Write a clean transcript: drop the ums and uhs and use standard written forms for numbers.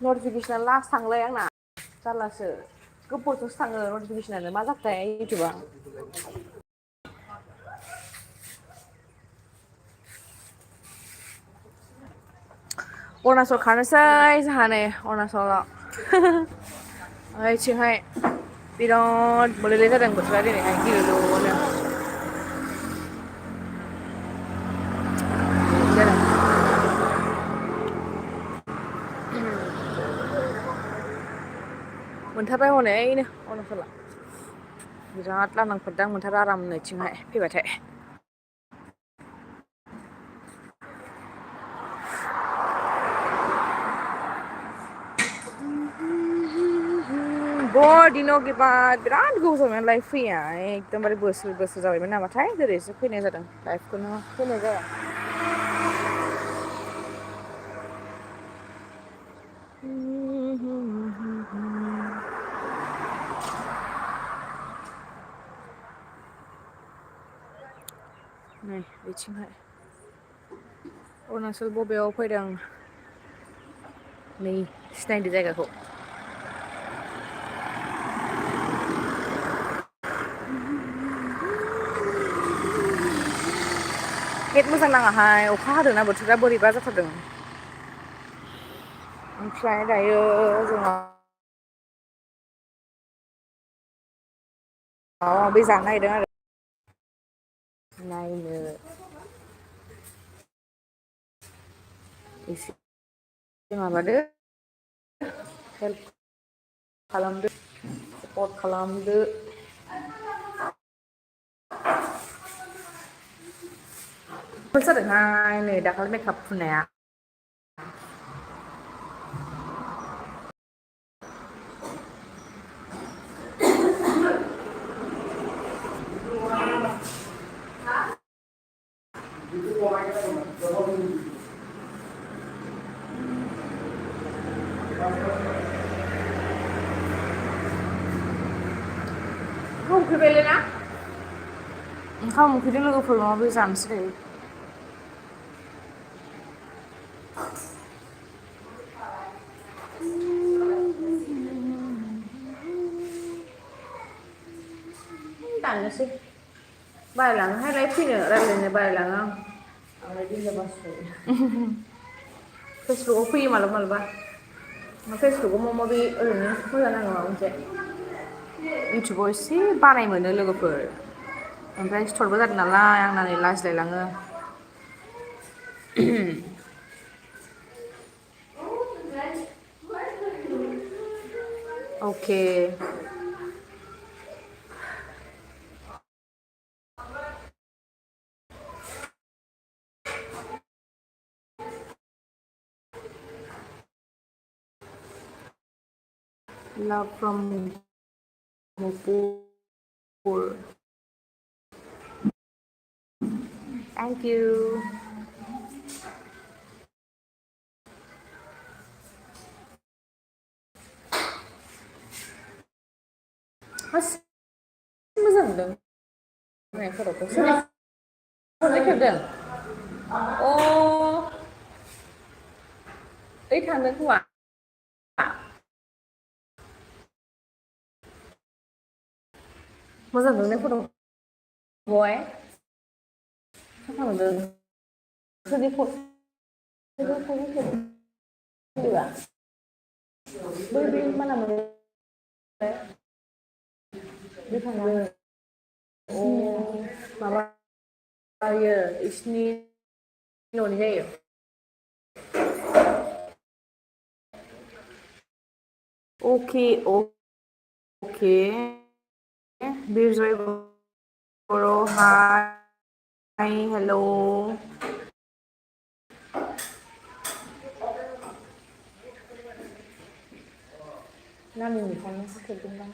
नटिफिकेसना last थांलाय आंना जारलासो गोबावजोंसो थाङो नटिफिकेसनानो मा जाखोथाय इउटुबा अरुणाचल खारनोसै जोंहा नै अरुणाचलाव ओइथिंहाय बिराद मोलेले जादों बोथोरा दिनैहाय गिलुलुनो मोनथारबाय हनै ओइनो अरुणाचला बिराद लांदां फादां मोनथारो आरामनो इथिंहाय फैबाथाय बर दिन'के बाद बिराद गोबाव जाबायमोन लाइभ फैया एकदमबारे बोसोर जाबायमोन नामाथाय जेरैसो फैनाय जादों लाइभखौनो फैनाय जाया नै बिथिंहाय अरुणाचल बबेयाव फैदों नै सिनायदो जायगाखौ नेट मोजां नाङाहाय अखा हादोंना बोथोरा बोरैबा जाथारदों ओमफ्राय दायो जोंहा माबा माबि जानो नागिरदों आरो नायनो एसे माबादो हेल्प खालामदो सापर्ट खालामदो फोर जादोंहाय नै दाखालि मेकआप फुननाया ओंखाम उखैबायलै ना ओंखाम उखैदों लोगोफोर माबा माबि जानोसै दायो दाननोसै बालायलाङोहाय लाइभ फैनो रायज्लायनो बालायलाङो आं फेसबुकआव फैयो मालाबा मालाबा फेसबुकआव माबा माबि ओरैनो मोजां नाङो माबा मोनसे इउटुबाव एसे बानाय मोनो लोगोफोर ओमफ्राय सिथरबो जादों नालाय आंना नै लाजिलायलाङो अके love from Mopur thank you Mas मोजां नुदों फट'खौ सोरनि खेबदों अ ओइ थांदों खोमा मोजां नुदों फट'खौहाय साफा नुदों सोरनि फट'आ बै मालामोन बे थांदों अ माबायो इसिनि न'नि जायो अके अके बिरजय बर' हाय हेल' नानि निखायनोसो खेबदोंदां